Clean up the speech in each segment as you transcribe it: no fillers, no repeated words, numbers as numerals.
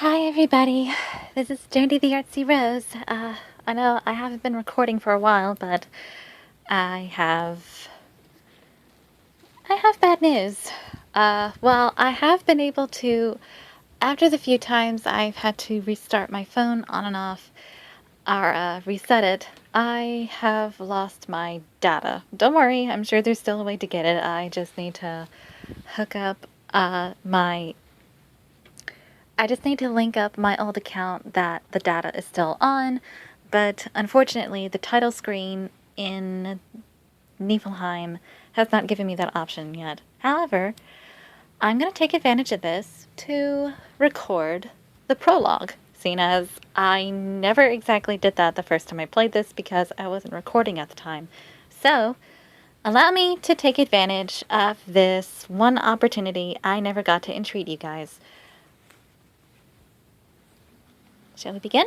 Hi everybody, this is Journey the Artsy-Rose. I know I haven't been recording for a while, but I have bad news. Well, I have been able to, after the few times I've had to restart my phone on and off, or reset it, I have lost my data. Don't worry, I'm sure there's still a way to get it. I just need to hook up I just need to link up my old account that the data is still on, but unfortunately the title screen in Niflheim has not given me that option yet. However, I'm going to take advantage of this to record the prologue, seeing as I never exactly did that the first time I played this because I wasn't recording at the time. So, allow me to take advantage of this one opportunity I never got to entreat you guys. Shall we begin?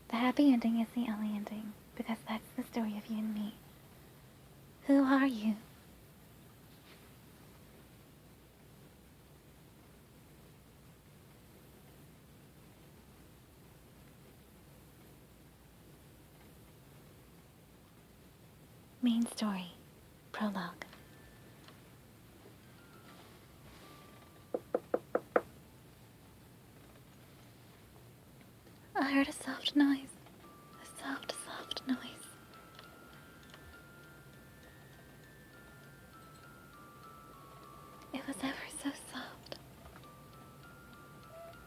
The happy ending is the only ending, because that's the story of you and me. Who are you? Main story. Prologue. I heard a soft noise. A soft, soft noise. It was ever so soft.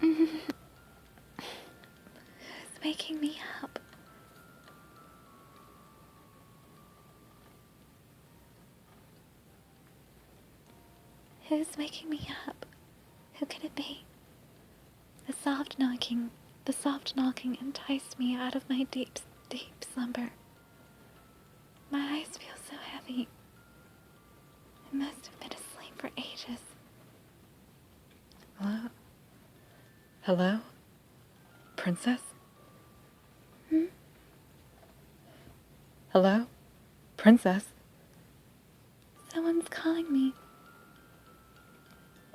It's waking me up. Who's waking me up? Who can it be? The soft knocking enticed me out of my deep, deep slumber. My eyes feel so heavy. I must have been asleep for ages. Hello? Hello? Princess? Hello? Princess? Someone's calling me.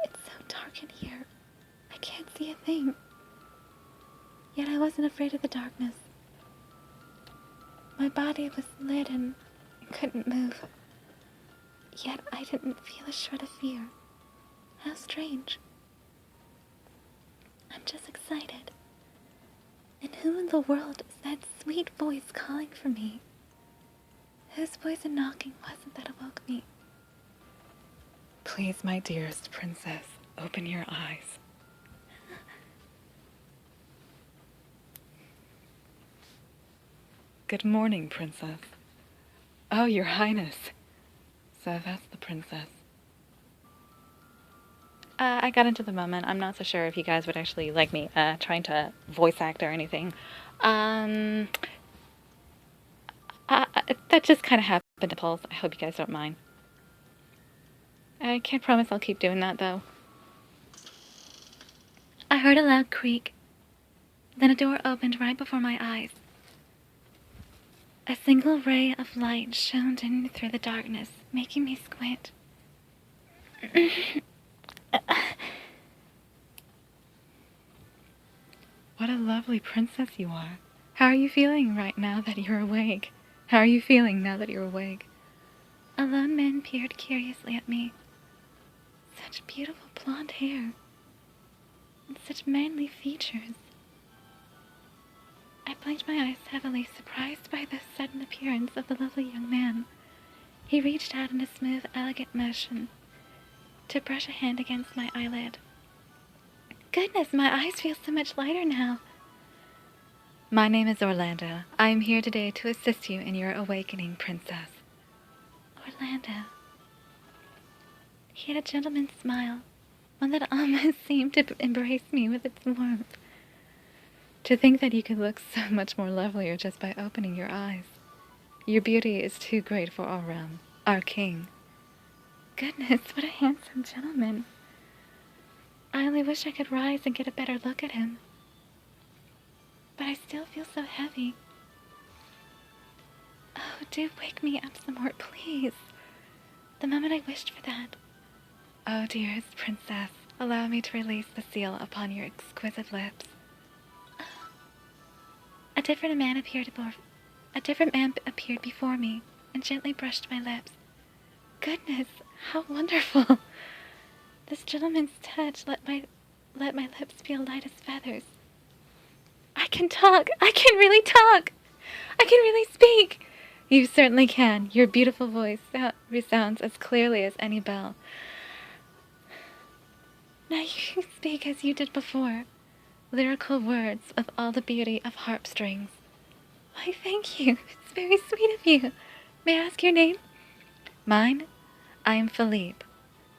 It's so dark in here. I can't see a thing. Yet I wasn't afraid of the darkness. My body was lit and couldn't move. Yet I didn't feel a shred of fear. How strange. I'm just excited. And who in the world is that sweet voice calling for me? Whose voice and knocking was it that awoke me? Please, my dearest princess, open your eyes. Good morning, princess. Oh, your highness. So that's the princess. I got into the moment. I'm not so sure if you guys would actually like me trying to voice act or anything. That just kind of happened to pulse. I hope you guys don't mind. I can't promise I'll keep doing that, though. I heard a loud creak. Then a door opened right before my eyes. A single ray of light shone in through the darkness, making me squint. What a lovely princess you are. How are you feeling right now that you're awake? How are you feeling now that you're awake? A lone man peered curiously at me. Such beautiful blonde hair. And such manly features. I blinked my eyes heavily, surprised by the sudden appearance of the lovely young man. He reached out in a smooth, elegant motion to brush a hand against my eyelid. Goodness, my eyes feel so much lighter now. My name is Orlando. I am here today to assist you in your awakening, princess. Orlando. He had a gentleman's smile, one that almost seemed to embrace me with its warmth. To think that you could look so much more lovelier just by opening your eyes. Your beauty is too great for our realm, our king. Goodness, what a handsome gentleman. I only wish I could rise and get a better look at him. but I still feel so heavy. Oh, do wake me up some more, please. The moment I wished for that. Oh, dearest princess, allow me to release the seal upon your exquisite lips. A different man appeared before me and gently brushed my lips. Goodness, how wonderful! This gentleman's touch let my lips feel light as feathers. I can talk! I can really talk! I can really speak! You certainly can. Your beautiful voice resounds as clearly as any bell. Now you can speak as you did before. Lyrical words with all the beauty of harp strings. Why, thank you. It's very sweet of you. May I ask your name? Mine? I am Philippe,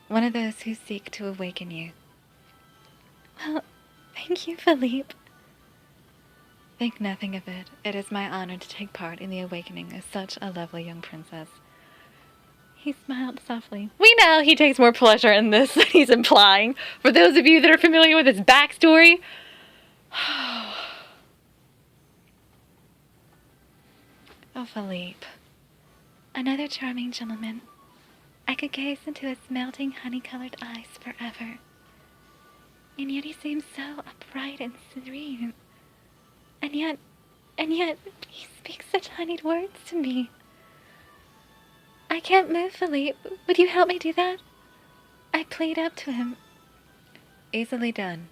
one of those who seek to awaken you. Well, thank you, Philippe. Think nothing of it. It is my honor to take part in the awakening of such a lovely young princess. He smiled softly. We know he takes more pleasure in this than he's implying. For those of you that are familiar with his backstory. Oh, Philippe. Another charming gentleman. I could gaze into his melting honey-colored eyes forever. And yet he seems so upright and serene. And yet, he speaks such honeyed words to me. I can't move, Philippe. Would you help me do that? I plead up to him. Easily done.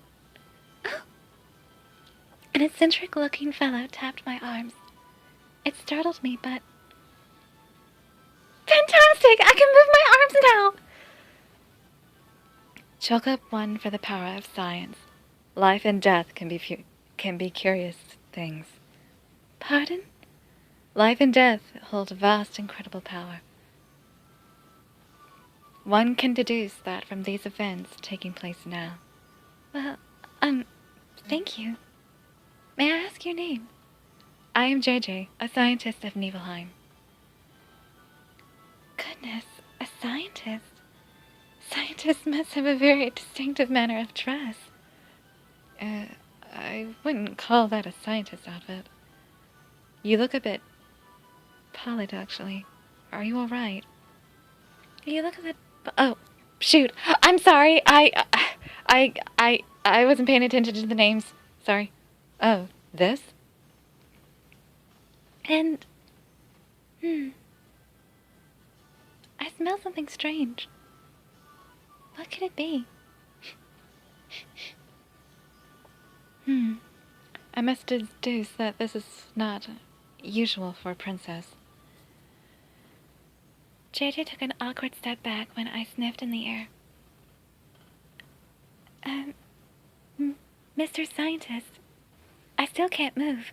An eccentric-looking fellow tapped my arms. It startled me, but... Fantastic! I can move my arms now! Chalk up one for the power of science. Life and death can be curious things. Pardon? Life and death hold vast, incredible power. One can deduce that from these events taking place now. Well, thank you. May I ask your name? I am JJ, a scientist of Niflheim. Goodness, a scientist? Scientists must have a very distinctive manner of dress. I wouldn't call that a scientist outfit. You look a bit pallid, actually. Are you all right? You look a bit... Oh, shoot. I'm sorry. I wasn't paying attention to the names. Sorry. Oh, this? And... I smell something strange. What could it be? I must deduce that this is not usual for a princess. JJ took an awkward step back when I sniffed in the air. Mr. Scientist, I still can't move.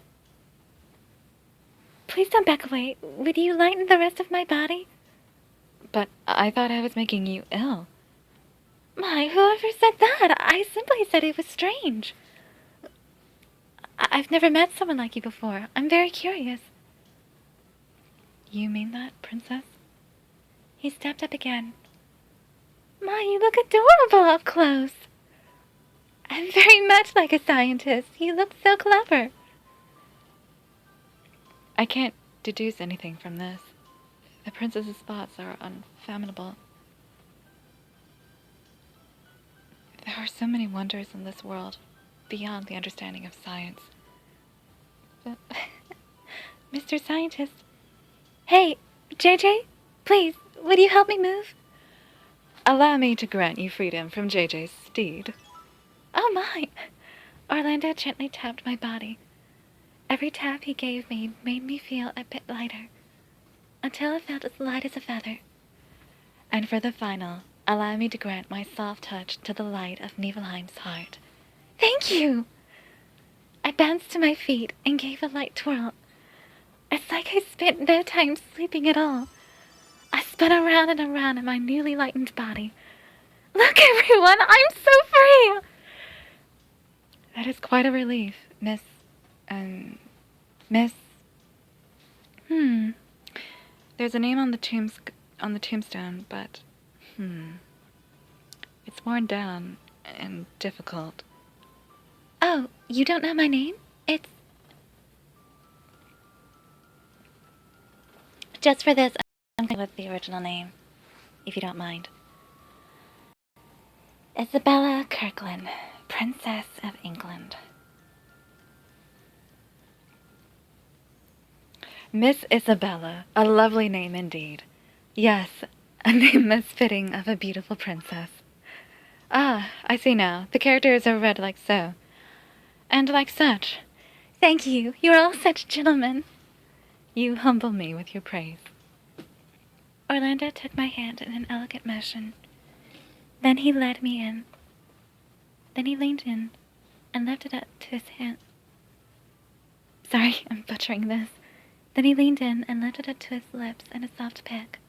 Please don't back away. Would you lighten the rest of my body? But I thought I was making you ill. My, whoever said that? I simply said it was strange. I've never met someone like you before. I'm very curious. You mean that, princess? He stepped up again. My, you look adorable up close. I'm very much like a scientist. You look so clever. I can't deduce anything from this. The princess's thoughts are unfathomable. There are so many wonders in this world, beyond the understanding of science. But Mr. Scientist. Hey, JJ, please, would you help me move? Allow me to grant you freedom from JJ's steed. Oh my! Orlando gently tapped my body. Every tap he gave me made me feel a bit lighter, until I felt as light as a feather. And for the final, allow me to grant my soft touch to the light of Niflheim's heart. Thank you! I bounced to my feet and gave a light twirl. It's like I spent no time sleeping at all. I spun around and around in my newly lightened body. Look, everyone, I'm so free! That is quite a relief, Miss... There's a name on the tombstone, but... It's worn down and difficult. Oh, you don't know my name? It's Just for this, I'm going with the original name, if you don't mind. Isabella Kirkland, Princess of England. Miss Isabella, a lovely name indeed. Yes, a name most fitting of a beautiful princess. Ah, I see now. The characters are read like so. And like such. Thank you. You are all such gentlemen. You humble me with your praise. Orlando took my hand in an elegant motion. Then he led me in. Then he leaned in and lifted up to his hand. Sorry, I'm butchering this. Then he leaned in and lifted it to his lips in a soft peck.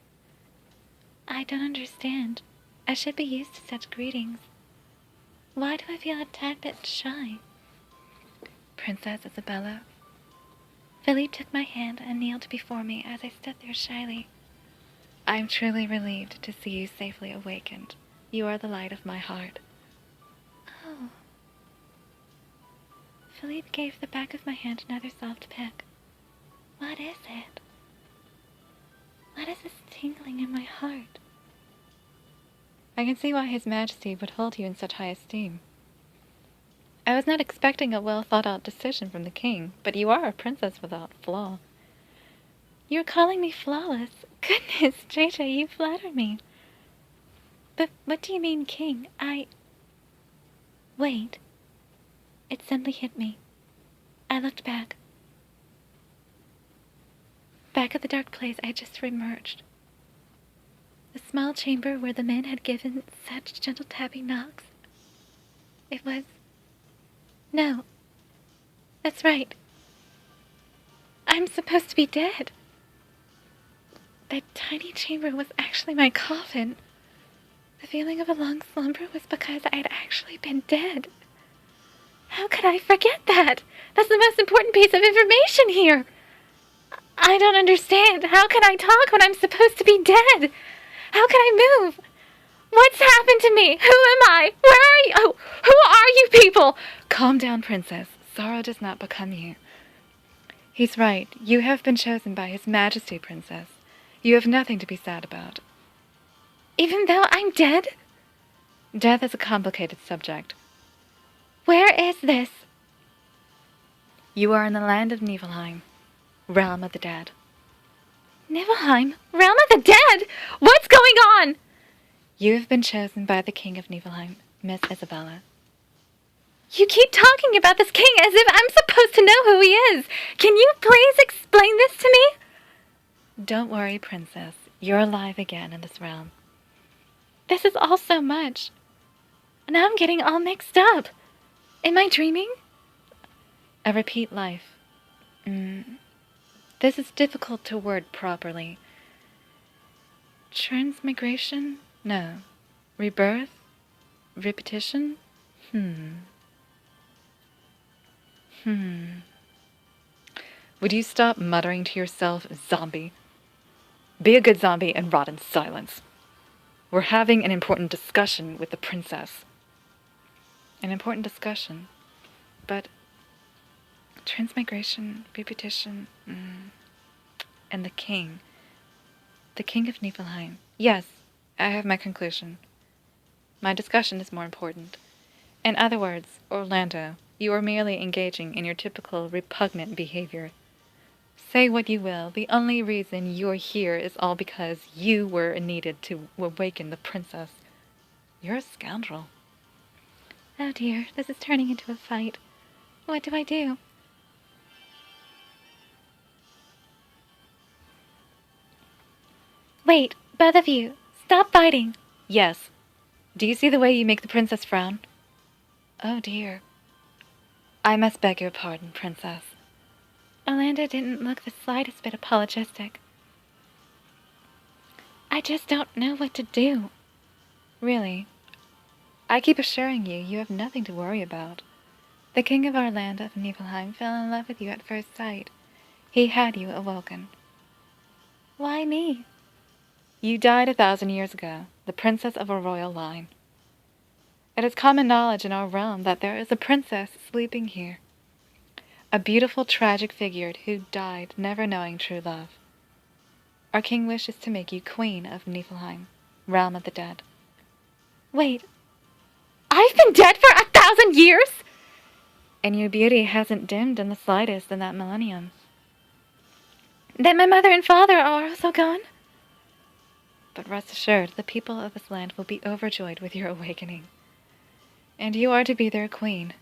I don't understand. I should be used to such greetings. Why do I feel a tad bit shy? Princess Isabella. Philippe took my hand and kneeled before me as I stood there shyly. I am truly relieved to see you safely awakened. You are the light of my heart. Oh. Philippe gave the back of my hand another soft peck. What is it? What is this tingling in my heart? I can see why His Majesty would hold you in such high esteem. I was not expecting a well-thought-out decision from the king, but you are a princess without flaw. You're calling me flawless? Goodness, JJ, you flatter me. But what do you mean, king? Wait. It suddenly hit me. I looked back. Back at the dark place I had just reemerged. The small chamber where the men had given such gentle tapping knocks. It was... No. That's right. I'm supposed to be dead. That tiny chamber was actually my coffin. The feeling of a long slumber was because I had actually been dead. How could I forget that? That's the most important piece of information here. I don't understand. How can I talk when I'm supposed to be dead? How can I move? What's happened to me? Who am I? Where are you? Oh, who are you people? Calm down, princess. Sorrow does not become you. He's right. You have been chosen by His Majesty, princess. You have nothing to be sad about. Even though I'm dead? Death is a complicated subject. Where is this? You are in the land of Niflheim, realm of the dead. Niflheim? Realm of the dead? What's going on? You have been chosen by the king of Niflheim, Miss Isabella. You keep talking about this king as if I'm supposed to know who he is. Can you please explain this to me? Don't worry, princess. You're alive again in this realm. This is all so much. Now I'm getting all mixed up. Am I dreaming? A repeat life. This is difficult to word properly. Transmigration? No. Rebirth? Repetition? Would you stop muttering to yourself, zombie? Be a good zombie and rot in silence. We're having an important discussion with the princess. An important discussion. But transmigration, repetition, and the king. The king of Niflheim. Yes, I have my conclusion. My discussion is more important. In other words, Orlando, you are merely engaging in your typical repugnant behavior. Say what you will, the only reason you're here is all because you were needed to awaken the princess. You're a scoundrel. Oh dear, this is turning into a fight. What do I do? Wait, both of you, stop fighting. Yes. Do you see the way you make the princess frown? Oh dear. I must beg your pardon, princess. Orlando didn't look the slightest bit apologetic. I just don't know what to do. Really? I keep assuring you, you have nothing to worry about. The king of our land of Niflheim fell in love with you at first sight. He had you awoken. Why me? You died 1,000 years ago, the princess of a royal line. It is common knowledge in our realm that there is a princess sleeping here. A beautiful, tragic figure who died never knowing true love. Our king wishes to make you queen of Niflheim, realm of the dead. Wait, I've been dead for 1,000 years? And your beauty hasn't dimmed in the slightest in that millennium. Then my mother and father are also gone? But rest assured, the people of this land will be overjoyed with your awakening. And you are to be their queen.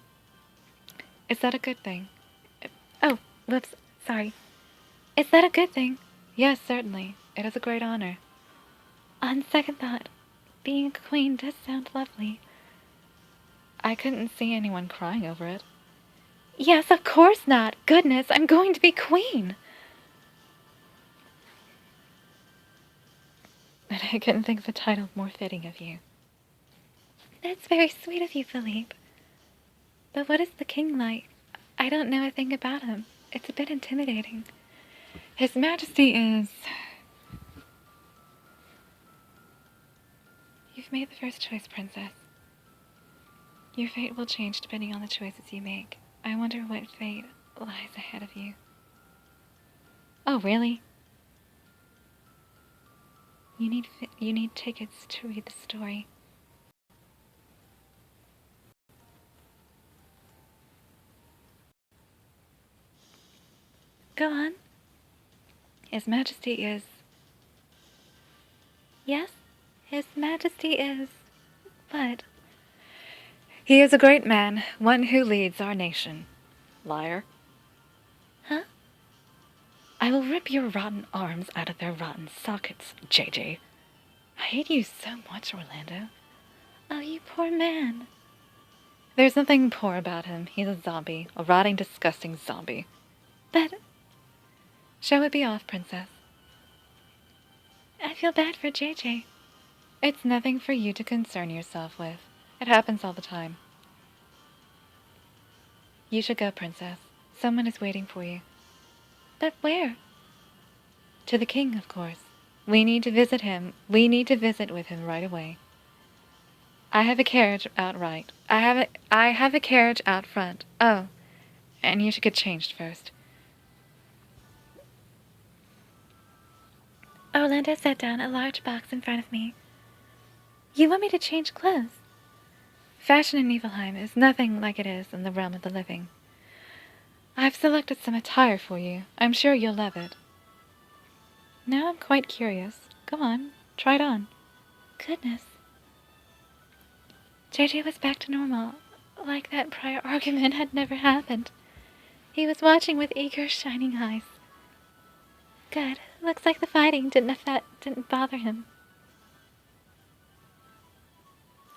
Is that a good thing? Oh, whoops, sorry. Is that a good thing? Yes, certainly. It is a great honor. On second thought, being a queen does sound lovely. I couldn't see anyone crying over it. Yes, of course not. Goodness, I'm going to be queen. And I couldn't think of a title more fitting of you. That's very sweet of you, Philippe. But what is the king like? I don't know a thing about him. It's a bit intimidating. His Majesty is... You've made the first choice, Princess. Your fate will change depending on the choices you make. I wonder what fate lies ahead of you. Oh, really? You need tickets to read the story. Go on. His Majesty is... Yes? His Majesty is... what? He is a great man, one who leads our nation. Liar. Huh? I will rip your rotten arms out of their rotten sockets, JJ. I hate you so much, Orlando. Oh, you poor man. There's nothing poor about him. He's a zombie. A rotting, disgusting zombie. But... Shall we be off, Princess? I feel bad for JJ. It's nothing for you to concern yourself with. It happens all the time. You should go, Princess. Someone is waiting for you. But where? To the king, of course. We need to visit him. We need to visit with him right away. I have a carriage out right. I have a carriage out front. Oh, and you should get changed first. Orlando set down a large box in front of me. You want me to change clothes? Fashion in Niflheim is nothing like it is in the realm of the living. I've selected some attire for you. I'm sure you'll love it. Now I'm quite curious. Go on, try it on. Goodness. JJ was back to normal, like that prior argument had never happened. He was watching with eager, shining eyes. Good. Looks like the fighting didn't bother him.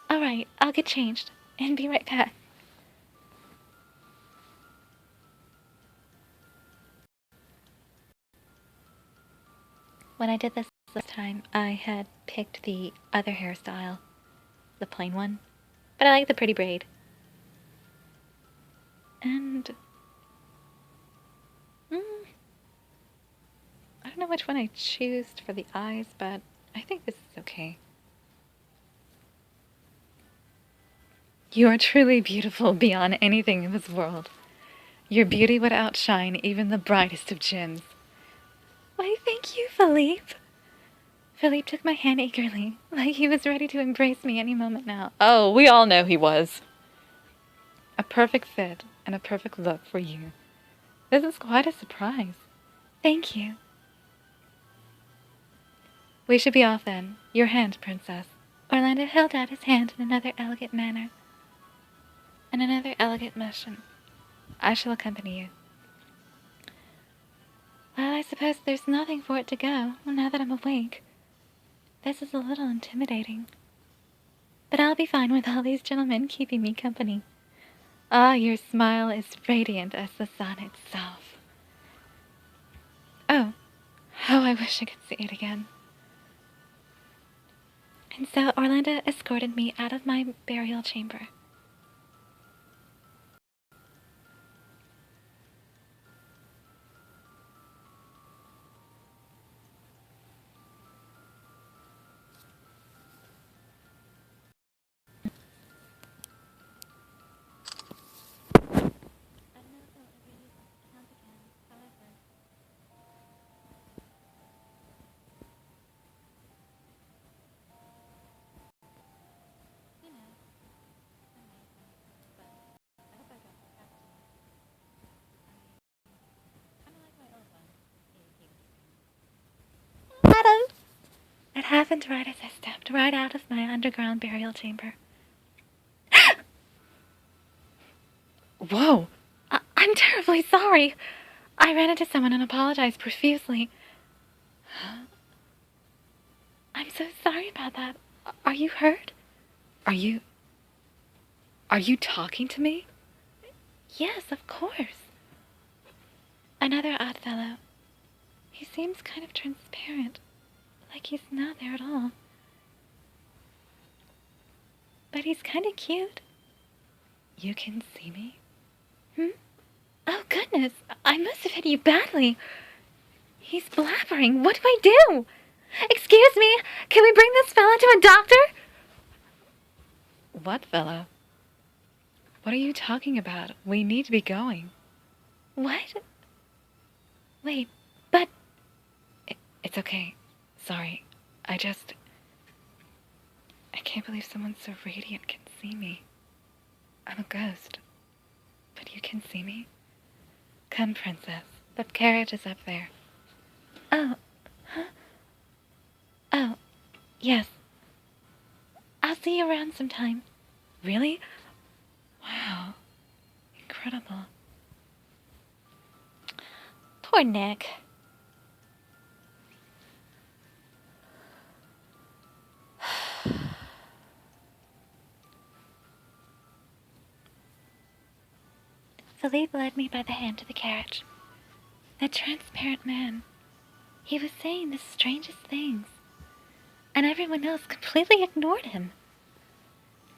All right, I'll get changed and be right back. When I did this time, I had picked the other hairstyle, the plain one, but I like the pretty braid. And I don't know which one I choose for the eyes, but I think this is okay. You are truly beautiful beyond anything in this world. Your beauty would outshine even the brightest of gems. Why, thank you, Philippe. Philippe took my hand eagerly, like he was ready to embrace me any moment now. Oh, we all know he was. A perfect fit and a perfect look for you. This is quite a surprise. Thank you. We should be off then. Your hand, Princess. Orlando held out his hand in another elegant manner. In another elegant motion. I shall accompany you. Well, I suppose there's nothing for it to go, now that I'm awake. This is a little intimidating. But I'll be fine with all these gentlemen keeping me company. Ah, your smile is radiant as the sun itself. Oh, how I wish I could see it again. And so Orlando escorted me out of my burial chamber. happened right as I stepped right out of my underground burial chamber. Whoa! I'm terribly sorry. I ran into someone and apologized profusely. I'm so sorry about that. Are you hurt? Are you talking to me? Yes, of course. Another odd fellow. He seems kind of transparent, like he's not there at all. But he's kind of cute. You can see me? Oh, goodness. I must have hit you badly. He's blabbering. What do I do? Excuse me. Can we bring this fella to a doctor? What fellow? What are you talking about? We need to be going. What? Wait, but... It's okay. Sorry. I can't believe someone so radiant can see me. I'm a ghost. But you can see me? Come, princess. The carriage is up there. Oh. Huh? Oh, yes. I'll see you around sometime. Really? Wow. Incredible. Poor Nick. Philippe led me by the hand to the carriage. That transparent man. He was saying the strangest things, and everyone else completely ignored him.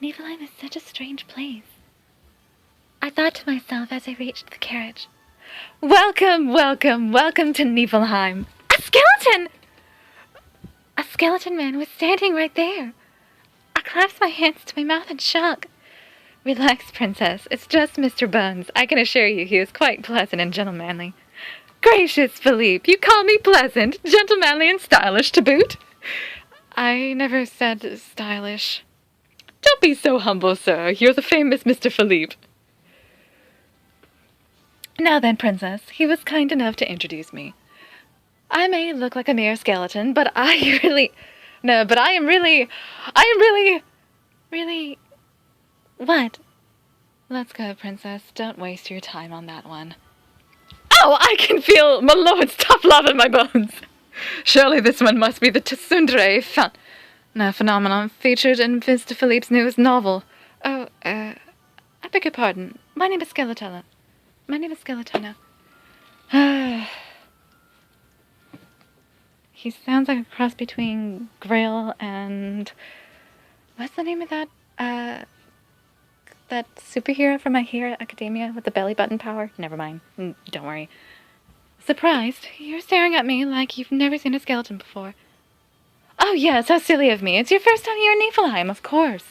Niflheim is such a strange place. I thought to myself as I reached the carriage, Welcome, welcome, welcome to Niflheim. a skeleton! A skeleton man was standing right there. I clasped my hands to my mouth in shock. Relax, princess. It's just Mr. Bones. I can assure you he is quite pleasant and gentlemanly. Gracious, Philippe, you call me pleasant, gentlemanly, and stylish to boot? I never said stylish. Don't be so humble, sir. You're the famous Mr. Philippe. Now then, princess, he was kind enough to introduce me. I may look like a mere skeleton, but I am really... What? Let's go, princess. Don't waste your time on that one. Oh, I can feel my lord's tough love in my bones. Surely this one must be the tsundere phenomenon featured in Mr. Philippe's newest novel. Oh, I beg your pardon. My name is Skeletona. He sounds like a cross between Grail and... What's the name of that superhero from My Hero Academia with the belly button power? Never mind. Don't worry. Surprised? You're staring at me like you've never seen a skeleton before. Oh yes, how silly of me. It's your first time here in Niflheim, of course.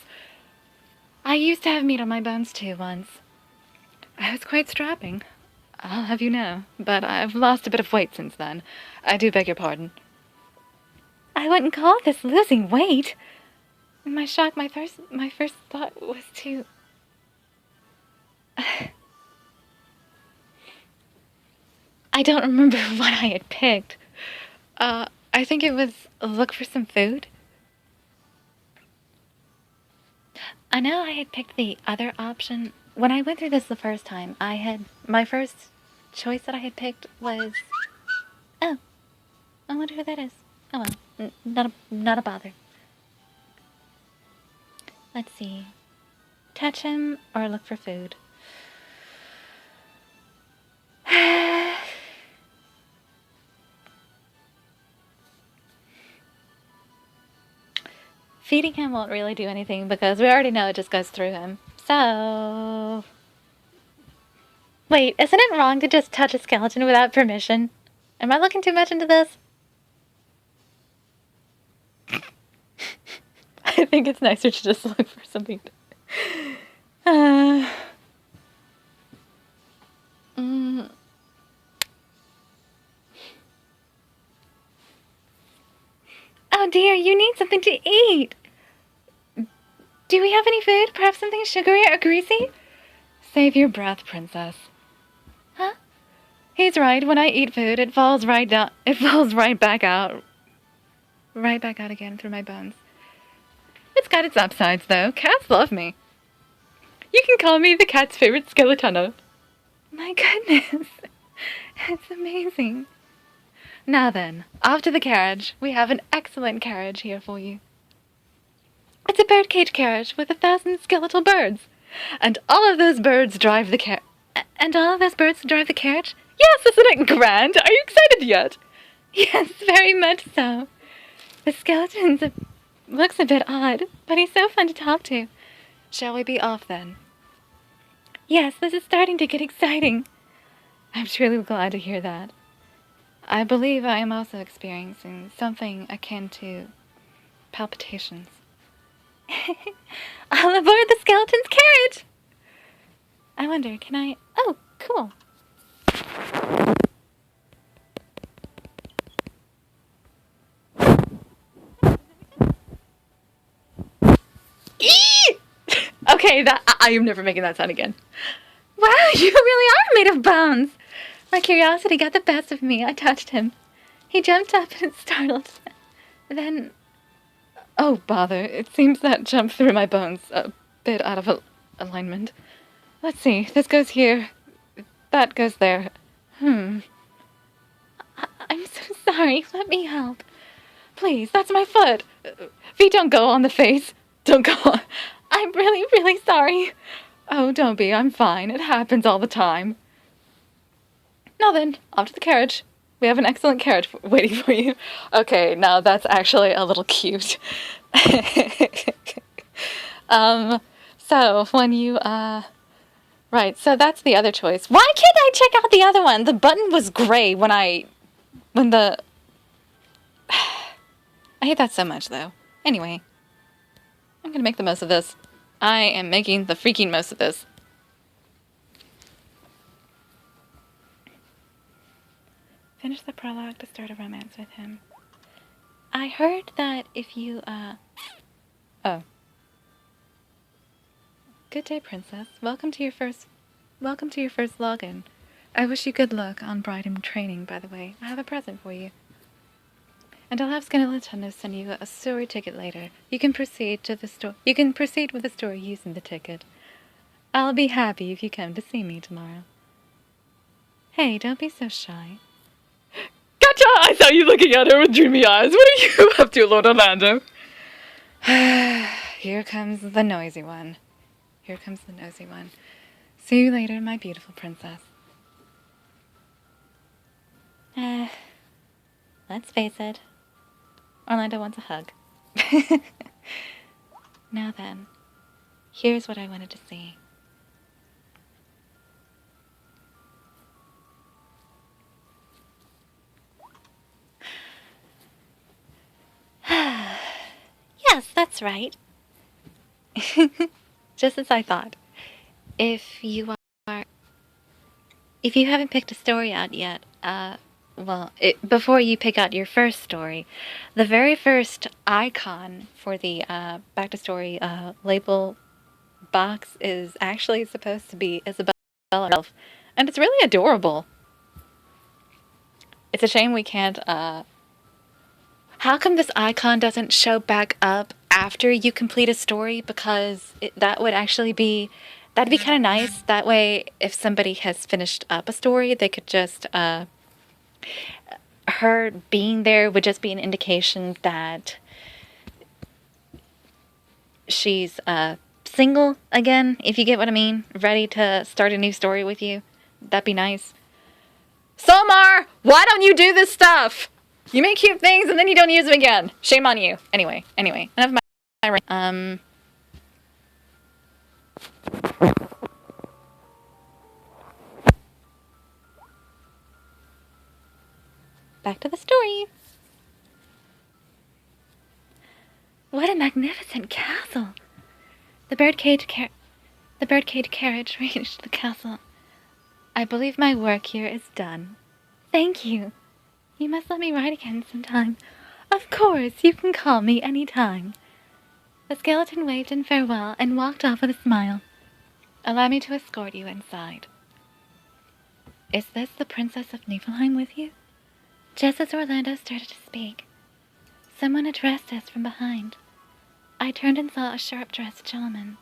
I used to have meat on my bones too once. I was quite strapping, I'll have you know, but I've lost a bit of weight since then. I do beg your pardon. I wouldn't call this losing weight. In my shock, my first thought was to... I don't remember what I had picked. I think it was look for some food. I know I had picked the other option. When I went through this the first time, my first choice that I had picked was... Oh, I wonder who that is. Oh well, not a bother. Let's see. Touch him or look for food. Feeding him won't really do anything because we already know it just goes through him. So... Wait, isn't it wrong to just touch a skeleton without permission? Am I looking too much into this? I think it's nicer to just look for something. Oh dear, you need something to eat. Do we have any food? Perhaps something sugary or greasy? Save your breath, princess. Huh? He's right. When I eat food, it falls right down. It falls right back out. right back out again through my bones. It's got its upsides, though. Cats love me. You can call me the cat's favorite skeletonno. My goodness. It's amazing. Now then, off to the carriage. We have an excellent carriage here for you. It's a birdcage carriage with 1,000 skeletal birds. And all of those birds drive the carriage. And all of those birds drive the carriage? Yes, isn't it grand? Are you excited yet? Yes, very much so. The skeleton looks a bit odd, but he's so fun to talk to. Shall we be off then? Yes, this is starting to get exciting. I'm truly glad to hear that. I believe I am also experiencing something akin to palpitations. All aboard the skeleton's carriage! I wonder, can I... Oh, cool. Okay, I am never making that sound again. Wow, you really are made of bones. My curiosity got the best of me. I touched him. He jumped up and startled. Then... Oh, bother. It seems that jumped through my bones. A bit out of alignment. Let's see. This goes here. That goes there. I'm so sorry. Let me help. Please, that's my foot. Feet don't go on the face. Don't go on. I'm really, really sorry. Oh, don't be. I'm fine. It happens all the time. Now then, off to the carriage. We have an excellent carriage waiting for you. Okay, now that's actually a little cute. So when you, right, so that's the other choice. Why can't I check out the other one? The button was gray when I hate that so much, though. Anyway, I'm gonna make the most of this. I am making the freaking most of this. Finish the prologue to start a romance with him. I heard that if you, Oh. Good day, princess. Welcome to your first login. I wish you good luck on bride in training, by the way. I have a present for you. And I'll have Skeleton send you a story ticket later. You can proceed with the story using the ticket. I'll be happy if you come to see me tomorrow. Hey, don't be so shy. Gotcha! I saw you looking at her with dreamy eyes. What are you up to, Lord Orlando? Here comes the noisy one. See you later, my beautiful princess. Let's face it. Orlando wants a hug. Now then, here's what I wanted to see. Yes, that's right. Just as I thought. If you haven't picked a story out yet, before you pick out your first story, the very first icon for the Back to Story label box is actually supposed to be Isabella herself, and it's really adorable. It's a shame we can't, how come this icon doesn't show back up after you complete a story? Because that'd be kind of nice. That way, if somebody has finished up a story, they could just, her being there would just be an indication that she's single again, if you get what I mean, ready to start a new story with you. That'd be nice. Somar, why don't you do this stuff? You make cute things and then you don't use them again. Shame on you. Anyway, enough of my back to the story. What a magnificent castle! The birdcage carriage reached the castle. I believe my work here is done. Thank you. You must let me ride again sometime. Of course, you can call me any time. The skeleton waved in farewell and walked off with a smile. Allow me to escort you inside. Is this the Princess of Niflheim with you? Just as Orlando started to speak, Someone addressed us from behind. I turned and saw a sharp-dressed gentleman.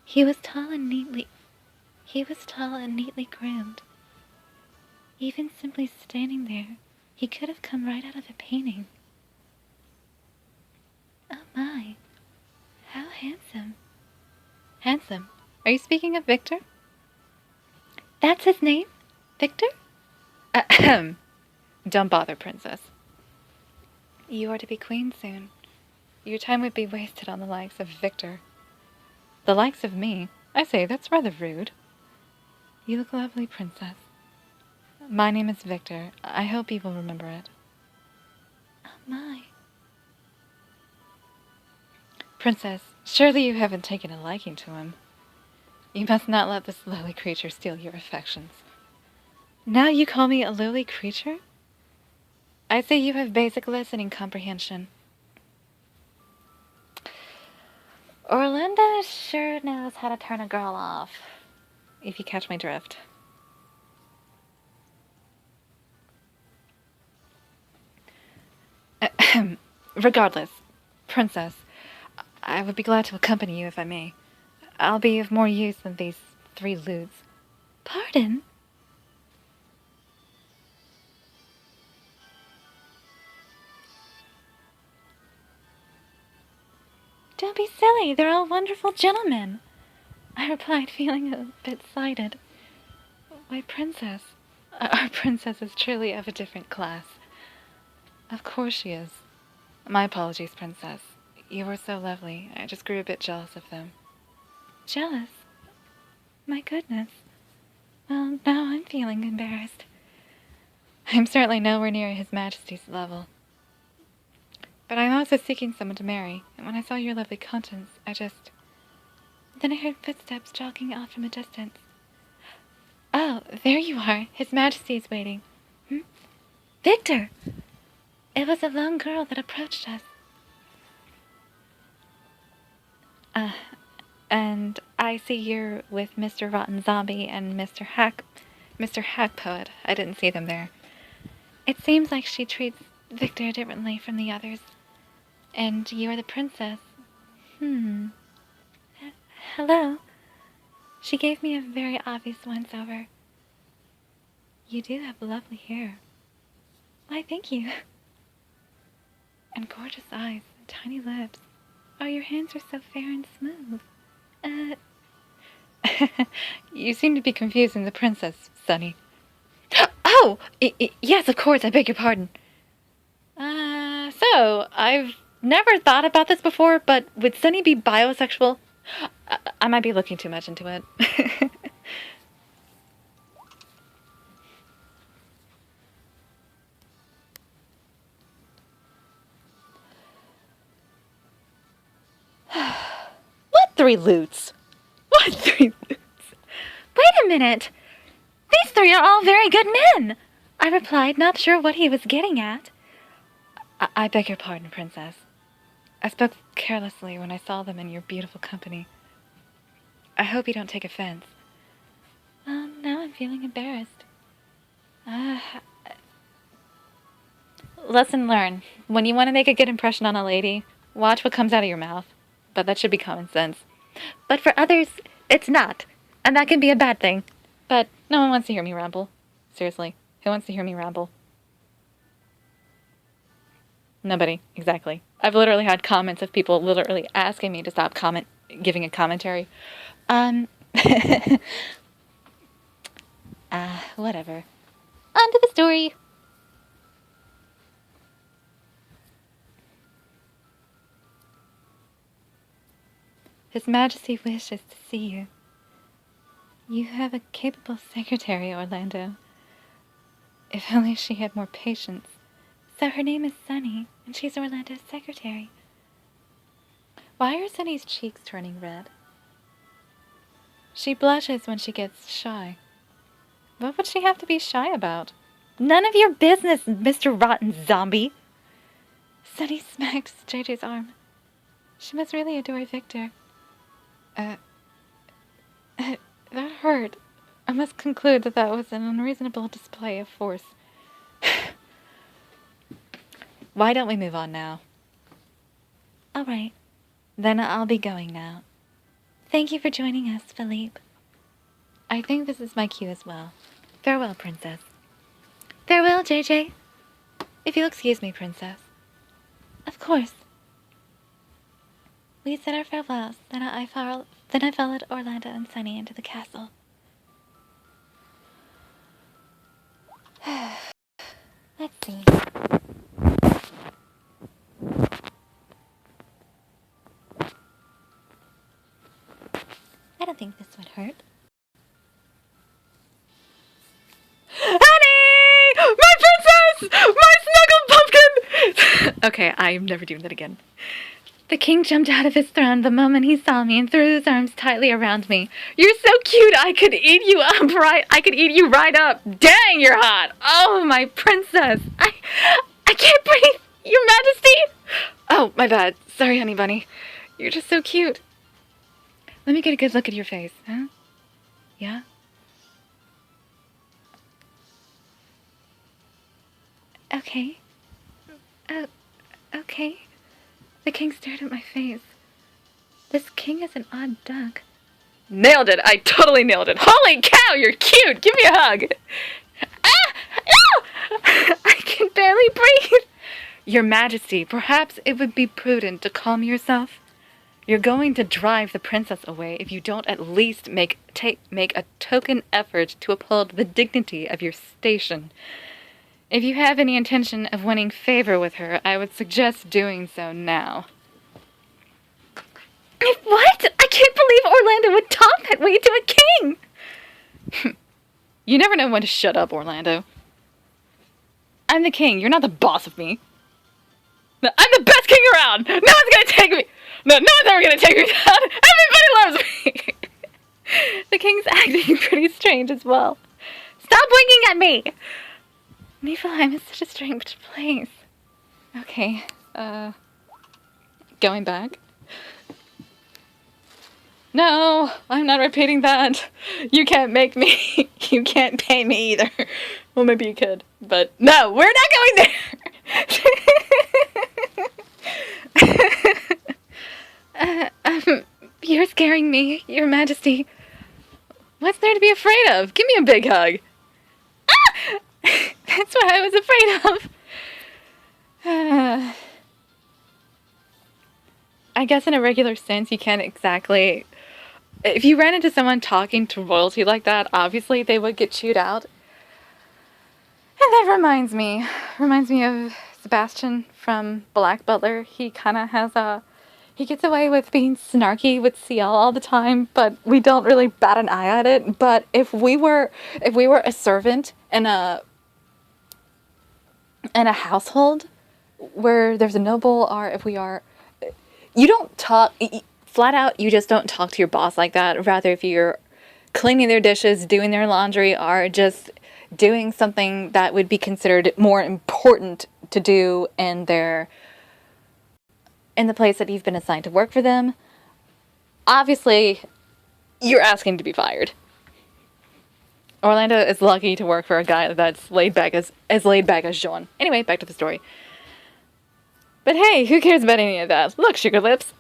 He was tall and neatly groomed. Even simply standing there, he could have come right out of a painting. Oh my, how handsome. Handsome? Are you speaking of Victor? That's his name? Victor? Ahem. Don't bother, Princess. You are to be queen soon. Your time would be wasted on the likes of Victor. The likes of me? I say, that's rather rude. You look lovely, Princess. My name is Victor. I hope you will remember it. Oh my. Princess, surely you haven't taken a liking to him. You must not let this lowly creature steal your affections. Now you call me a lowly creature? I say you have basic listening comprehension. Orlando sure knows how to turn a girl off, if you catch my drift. Regardless, Princess, I would be glad to accompany you if I may. I'll be of more use than these 3 lewds. Pardon? Don't be silly, they're all wonderful gentlemen, I replied, feeling a bit slighted. Why, Princess, our princess is truly of a different class. Of course she is. My apologies, Princess. You were so lovely, I just grew a bit jealous of them. Jealous? My goodness. Well, now I'm feeling embarrassed. I'm certainly nowhere near His Majesty's level. But I'm also seeking someone to marry, and when I saw your lovely countenance, Then I heard footsteps jogging off from a distance. Oh, there you are. His Majesty is waiting. Victor! It was a lone girl that approached us. And I see you're with Mr. Rotten Zombie and Mr. Hack Poet. I didn't see them there. It seems like she treats Victor differently from the others. And you are the princess. Hello. She gave me a very obvious once-over. You do have lovely hair. Why, thank you. And gorgeous eyes, and tiny lips. Oh, your hands are so fair and smooth. You seem to be confusing the princess, Sonny. Oh! Yes, of course, I beg your pardon. So, I've never thought about this before, but would Sonny be bisexual? I might be looking too much into it. What 3 loots? What 3 loots? Wait a minute! These 3 are all very good men! I replied, not sure what he was getting at. I beg your pardon, Princess. I spoke carelessly when I saw them in your beautiful company. I hope you don't take offense. Now I'm feeling embarrassed. Lesson learned. When you want to make a good impression on a lady, watch what comes out of your mouth. But that should be common sense. But for others, it's not. And that can be a bad thing. But no one wants to hear me ramble. Seriously, who wants to hear me ramble? Nobody, exactly. I've literally had comments of people literally asking me to stop giving a commentary. Whatever. On to the story. His Majesty wishes to see you. You have a capable secretary, Orlando. If only she had more patience. So her name is Sunny, and she's Orlando's secretary. Why are Sunny's cheeks turning red? She blushes when she gets shy. What would she have to be shy about? None of your business, Mr. Rotten Zombie! Sunny smacked JJ's arm. She must really adore Victor. That hurt. I must conclude that was an unreasonable display of force. Why don't we move on now? All right. Then I'll be going now. Thank you for joining us, Philippe. I think this is my cue as well. Farewell, Princess. Farewell, JJ. If you'll excuse me, Princess. Of course. We said our farewells, then I followed Orlando and Sunny into the castle. Let's see. I don't think this would hurt. Honey! My princess! My snuggle pumpkin! Okay, I'm never doing that again. The king jumped out of his throne the moment he saw me and threw his arms tightly around me. You're so cute, I could eat you right up. Dang, you're hot. Oh, my princess. I can't breathe. Your Majesty. Oh, my bad. Sorry, honey bunny. You're just so cute. Let me get a good look at your face, huh? Yeah? Okay. Okay. The king stared at my face. This king is an odd duck. Nailed it. I totally nailed it. Holy cow, you're cute. Give me a hug. I can barely breathe. Your Majesty, perhaps it would be prudent to calm yourself. You're going to drive the princess away if you don't at least make a token effort to uphold the dignity of your station. If you have any intention of winning favor with her, I would suggest doing so now. What? I can't believe Orlando would talk that way to a king! You never know when to shut up, Orlando. I'm the king. You're not the boss of me. I'm the best king around! No one's gonna take me! No one's ever gonna take me down! Everybody loves me! The king's acting pretty strange as well. Stop winking at me! Niflheim is such a strange place. Okay, going back. No, I'm not repeating that. You can't make me. You can't pay me either. Well, maybe you could, but no, we're not going there. You're scaring me, Your Majesty. What's there to be afraid of? Give me a big hug. Ah! That's what I was afraid of. I guess in a regular sense, you can't exactly... If you ran into someone talking to royalty like that, obviously they would get chewed out. And that reminds me of Sebastian from Black Butler. He kind of has he gets away with being snarky with CL all the time, but we don't really bat an eye at it. But if we were a servant in a household where there's a noble, or if we are, you don't talk flat out. You just don't talk to your boss like that. Rather, if you're cleaning their dishes, doing their laundry, or just doing something that would be considered more important to do in the place that you've been assigned to work for them, obviously you're asking to be fired. Orlando is lucky to work for a guy that's laid back as laid back as Jean. Anyway, back to the story. But hey, who cares about any of that? Look, Sugar Lips,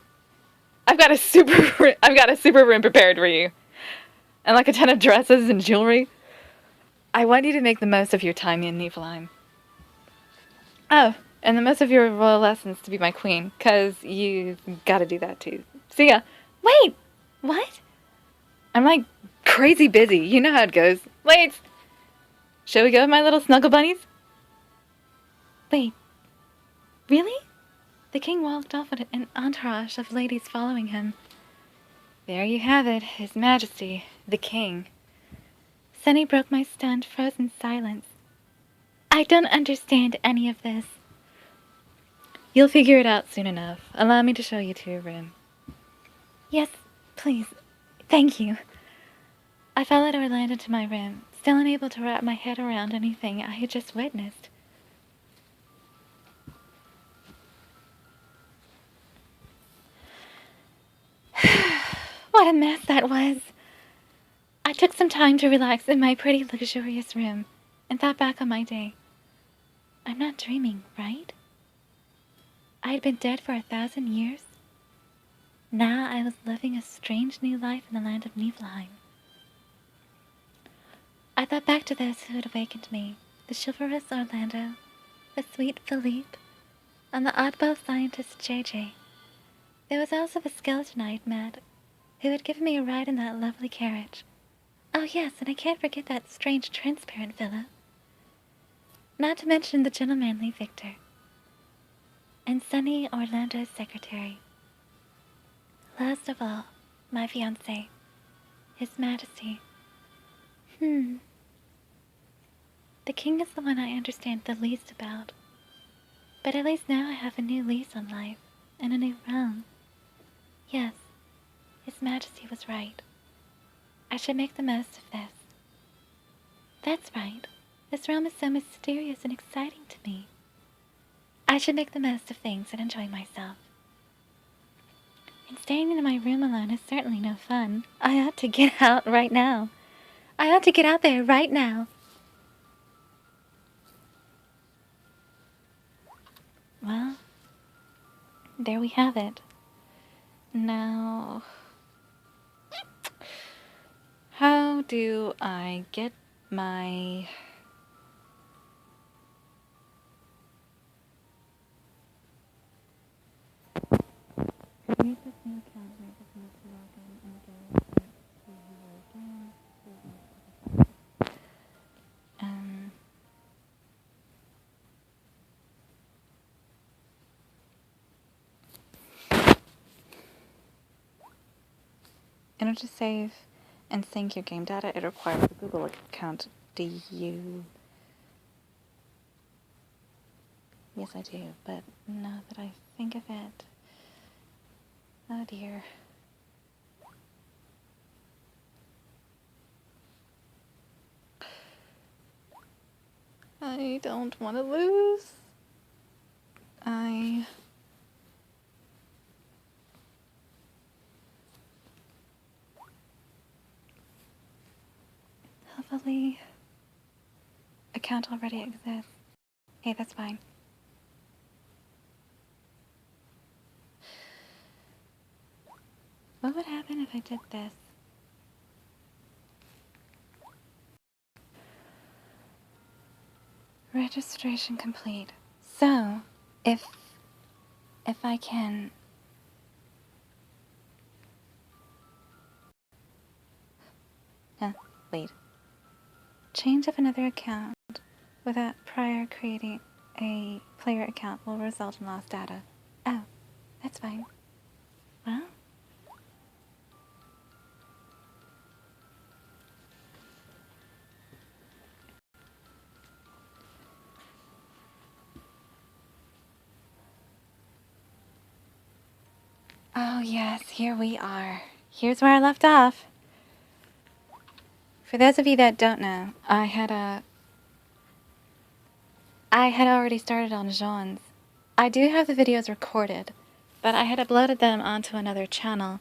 I've got a super room prepared for you, and like a ton of dresses and jewelry. I want you to make the most of your time in Niflheim. Oh, and the most of your royal lessons to be my queen, 'cause you gotta do that too. See ya. Wait, what? I'm like crazy busy. You know how it goes. Wait. Shall we go, my little snuggle bunnies? Wait. Really? The king walked off with an entourage of ladies following him. There you have it, His Majesty, the king. Sunny broke my stunned, frozen silence. I don't understand any of this. You'll figure it out soon enough. Allow me to show you to your room. Yes, please. Thank you. I followed Orlando to my room, still unable to wrap my head around anything I had just witnessed. What a mess that was. I took some time to relax in my pretty, luxurious room and thought back on my day. I'm not dreaming, right? I had been dead for 1,000 years. Now I was living a strange new life in the land of Niflheim. I thought back to those who had awakened me, the chivalrous Orlando, the sweet Philippe, and the oddball scientist JJ. There was also the skeleton I had met, who had given me a ride in that lovely carriage. Oh yes, and I can't forget that strange transparent fellow. Not to mention the gentlemanly Victor. And sunny Orlando's secretary. Last of all, my fiancé, His Majesty. The king is the one I understand the least about. But at least now I have a new lease on life, and a new realm. Yes, His Majesty was right. I should make the most of this. That's right. This realm is so mysterious and exciting to me. I should make the most of things and enjoy myself. And staying in my room alone is certainly no fun. I ought to get out right now. I ought to get out there right now. Well, there we have it. Now, how do I get my... Create this new account where I just need to log in and go to viewer again. In order to save and sync your game data, it requires a Google account. Do you? Yes, I do, but now that I think of it... Oh dear. I don't want to lose. Hopefully, account already exists. Hey, that's fine. What would happen if I did this? Registration complete. So, if I can... wait. Change of another account without prior creating a player account will result in lost data. Oh, that's fine. Well... Oh yes, here we are. Here's where I left off. For those of you that don't know, I had already started on Jean's. I do have the videos recorded, but I had uploaded them onto another channel.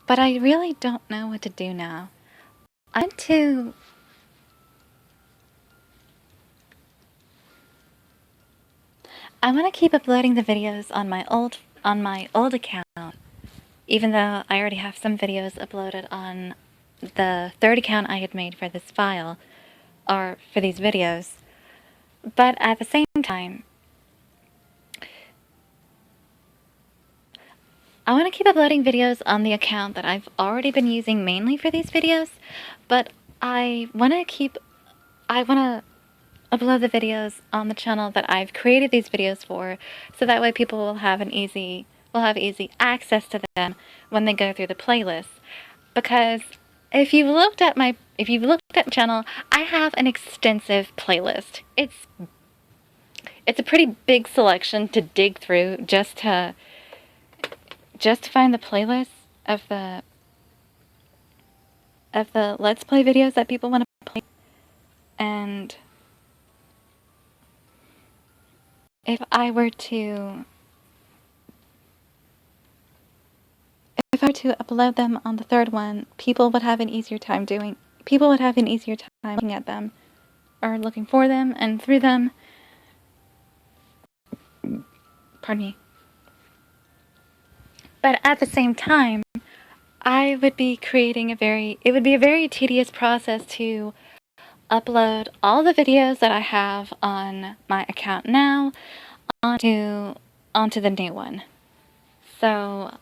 But I really don't know what to do now. I want to keep uploading the videos on my old account, even though I already have some videos uploaded on the third account I had made for this file, or for these videos. But at the same time, I want to keep uploading videos on the account that I've already been using mainly for these videos, but I want to upload the videos on the channel that I've created these videos for, so that way people will have easy access to them when they go through the playlist. Because if you've looked at my channel, I have an extensive playlist. It's a pretty big selection to dig through just to find the playlist of the Let's Play videos that people want to play. And if I were to if I were to upload them on the third one, people would have an easier time looking at them, or looking for them and through them. Pardon me. But at the same time, I would be creating it would be a very tedious process to upload all the videos that I have on my account now onto the new one. So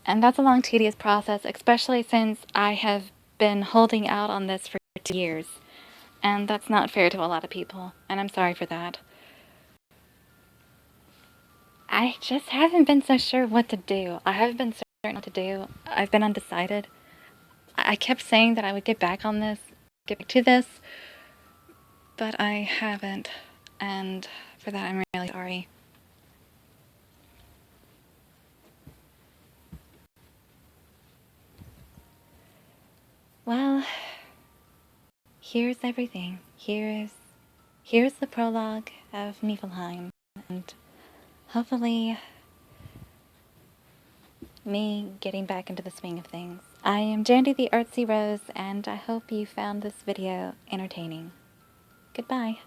and that's a long, tedious process, especially since I have been holding out on this for 2 years. And that's not fair to a lot of people, and I'm sorry for that. I just haven't been so sure what to do. I haven't been certain what to do. I've been undecided. I kept saying that I would get back to this, but I haven't, and for that I'm really sorry. Well, here's everything. Here's the prologue of Niflheim, and hopefully me getting back into the swing of things. I am Jandy the Artsy-Rose, and I hope you found this video entertaining. Goodbye.